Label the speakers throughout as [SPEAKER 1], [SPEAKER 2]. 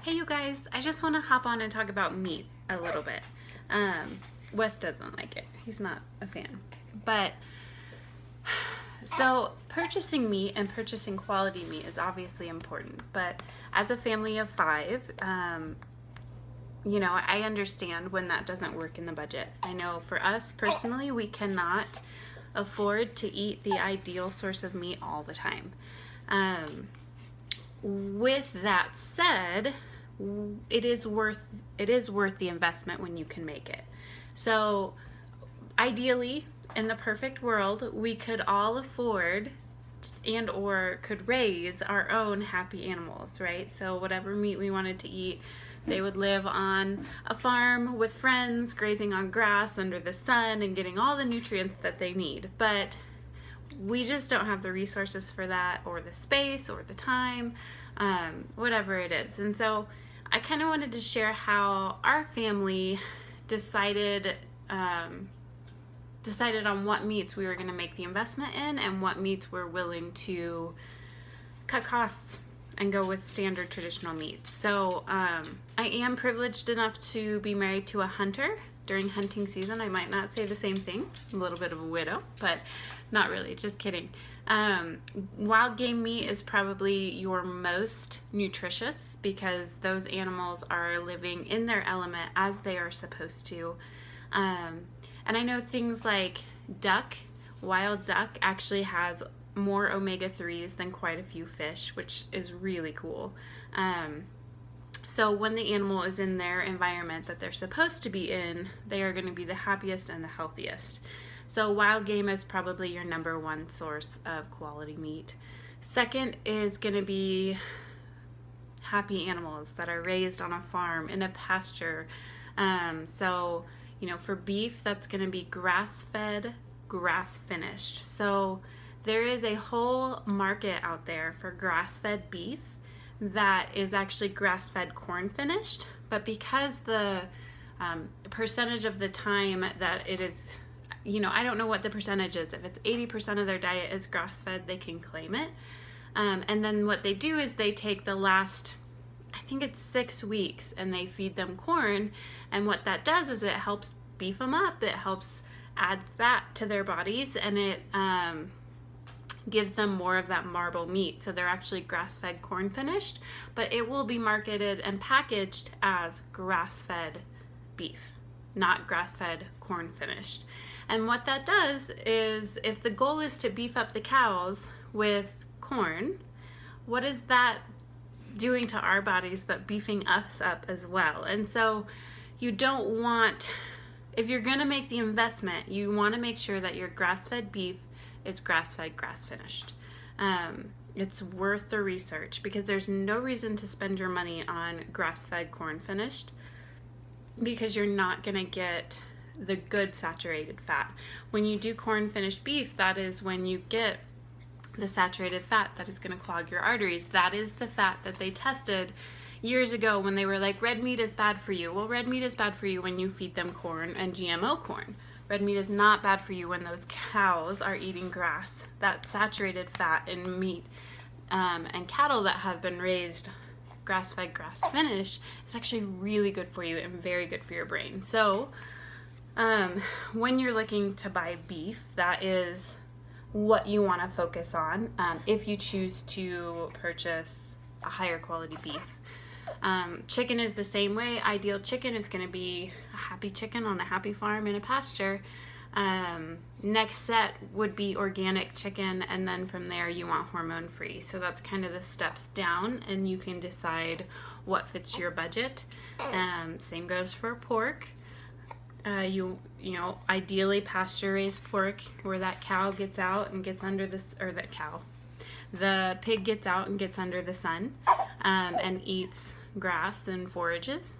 [SPEAKER 1] Hey you guys, I just want to hop on and talk about meat a little bit. Wes doesn't like it. He's not a fan. But so purchasing meat and purchasing quality meat is obviously important. But as a family of five, I understand when that doesn't work in the budget. I know for us personally, we cannot afford to eat the ideal source of meat all the time. With that said, it is worth the investment when you can make it. So ideally, in the perfect world, we could all afford and or could raise our own happy animals, right? So whatever meat we wanted to eat, they would live on a farm with friends, grazing on grass under the sun and getting all the nutrients that they need. But we just don't have the resources for that, or the space, or the time, whatever it is. And so I kind of wanted to share how our family decided on what meats we were going to make the investment in and what meats we're willing to cut costs and go with standard traditional meats. So I am privileged enough to be married to a hunter. During hunting season, I might not say the same thing. I'm a little bit of a widow, but not really, just kidding. Wild game meat is probably your most nutritious because those animals are living in their element as they are supposed to. And I know things like wild duck actually has more omega-3s than quite a few fish, which is really cool. So when the animal is in their environment that they're supposed to be in, they are going to be the happiest and the healthiest. So wild game is probably your number one source of quality meat. Second is going to be happy animals that are raised on a farm in a pasture. For beef, that's going to be grass-fed, grass-finished. So there is a whole market out there for grass-fed beef that is actually grass-fed corn finished, but because the percentage of the time that it is, I don't know what the percentage is. If it's 80% of their diet is grass-fed, they can claim it. And then what they do is they take the last, I think it's 6 weeks, and they feed them corn. And what that does is it helps beef them up. It helps add fat to their bodies, and it gives them more of that marble meat. So they're actually grass-fed corn finished, but it will be marketed and packaged as grass-fed beef, not grass-fed corn finished. And what that does is, if the goal is to beef up the cows with corn, what is that doing to our bodies but beefing us up as well? And so you don't want, if you're going to make the investment, you want to make sure that your grass-fed beef is grass-fed, grass-finished. It's worth the research because there's no reason to spend your money on grass-fed corn finished because you're not going to get the good saturated fat. When you do corn finished beef, that is when you get the saturated fat that is going to clog your arteries. That is the fat that they tested years ago when they were like, red meat is bad for you. Well, red meat is bad for you when you feed them corn and GMO corn. Red meat is not bad for you when those cows are eating grass. That saturated fat in meat and cattle that have been raised grass-fed, grass-finished is actually really good for you and very good for your brain. So when you're looking to buy beef, that is what you want to focus on if you choose to purchase a higher quality beef. Chicken is the same way. Ideal chicken is going to be a happy chicken on a happy farm in a pasture. Next set would be organic chicken, and then from there you want hormone free. So that's kind of the steps down, and you can decide what fits your budget. Same goes for pork. Ideally pasture raised pork where that cow gets out and gets under the pig gets out and gets under the sun and eats grass and forages.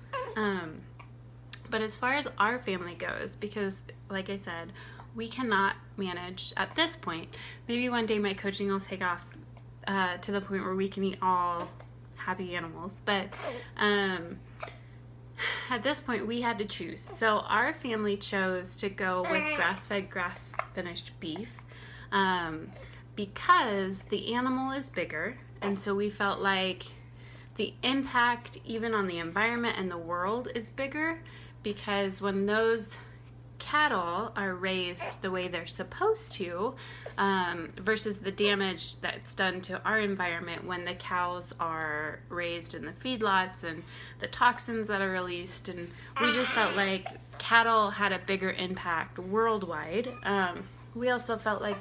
[SPEAKER 1] But as far as our family goes, because like I said, we cannot manage at this point. Maybe one day my coaching will take off to the point where we can eat all happy animals. But at this point, we had to choose. So our family chose to go with grass-fed, grass-finished beef because the animal is bigger, and so we felt like the impact even on the environment and the world is bigger, because when those cattle are raised the way they're supposed to, versus the damage that's done to our environment when the cows are raised in the feedlots and the toxins that are released. And we just felt like cattle had a bigger impact worldwide. We also felt like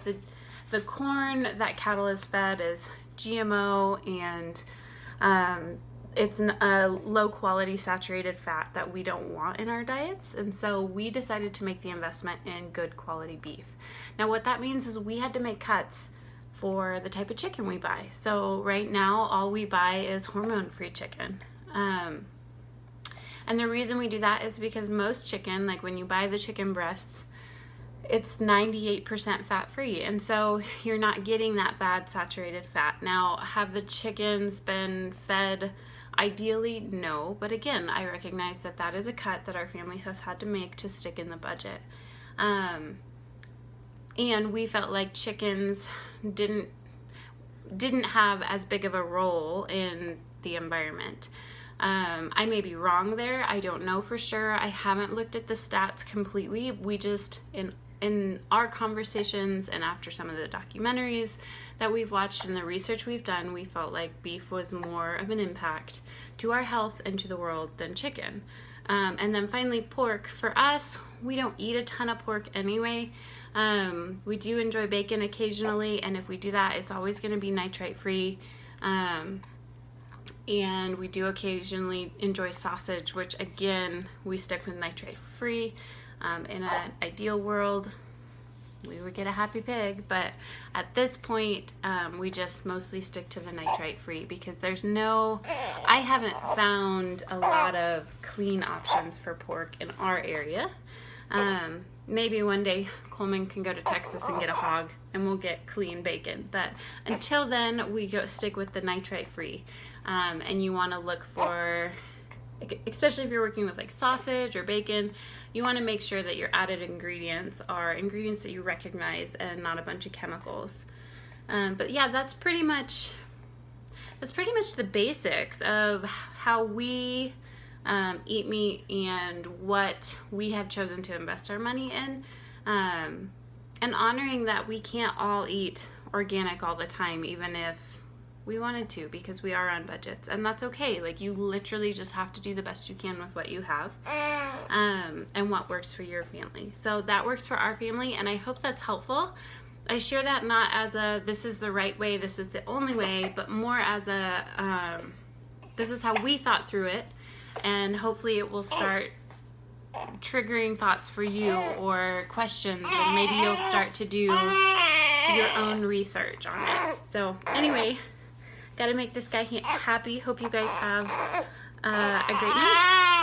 [SPEAKER 1] the corn that cattle is fed is GMO, and it's a low quality saturated fat that we don't want in our diets. And so we decided to make the investment in good quality beef. Now what that means is we had to make cuts for the type of chicken we buy. So right now all we buy is hormone-free chicken. And the reason we do that is because most chicken, like when you buy the chicken breasts, it's 98% fat-free, and so you're not getting that bad saturated fat. Now, have the chickens been fed ideally? No, but again, I recognize that that is a cut that our family has had to make to stick in the budget. And we felt like chickens didn't have as big of a role in the environment. I may be wrong there. I don't know for sure. I haven't looked at the stats completely. We just, in our conversations and after some of the documentaries that we've watched and the research we've done, we felt like beef was more of an impact to our health and to the world than chicken. And then finally, pork. For us, we don't eat a ton of pork anyway. We do enjoy bacon occasionally, and if we do that, it's always going to be nitrite free. And we do occasionally enjoy sausage, which again, we stick with nitrate free. In an ideal world, we would get a happy pig, but at this point, we just mostly stick to the nitrite free because I haven't found a lot of clean options for pork in our area. Maybe one day Coleman can go to Texas and get a hog and we'll get clean bacon, but until then we stick with the nitrite free. And you want to look for, especially if you're working with like sausage or bacon, you want to make sure that your added ingredients are ingredients that you recognize and not a bunch of chemicals. But yeah, that's pretty much the basics of how we eat meat and what we have chosen to invest our money in, and honoring that we can't all eat organic all the time, even if we wanted to, because we are on budgets, and that's okay. Like, you literally just have to do the best you can with what you have, and what works for your family. So that works for our family, and I hope that's helpful. I share that not as a, this is the right way, this is the only way, but more as a, this is how we thought through it, and hopefully it will start triggering thoughts for you or questions, and maybe you'll start to do your own research on it. So anyway, gotta make this guy happy. Hope you guys have a great night.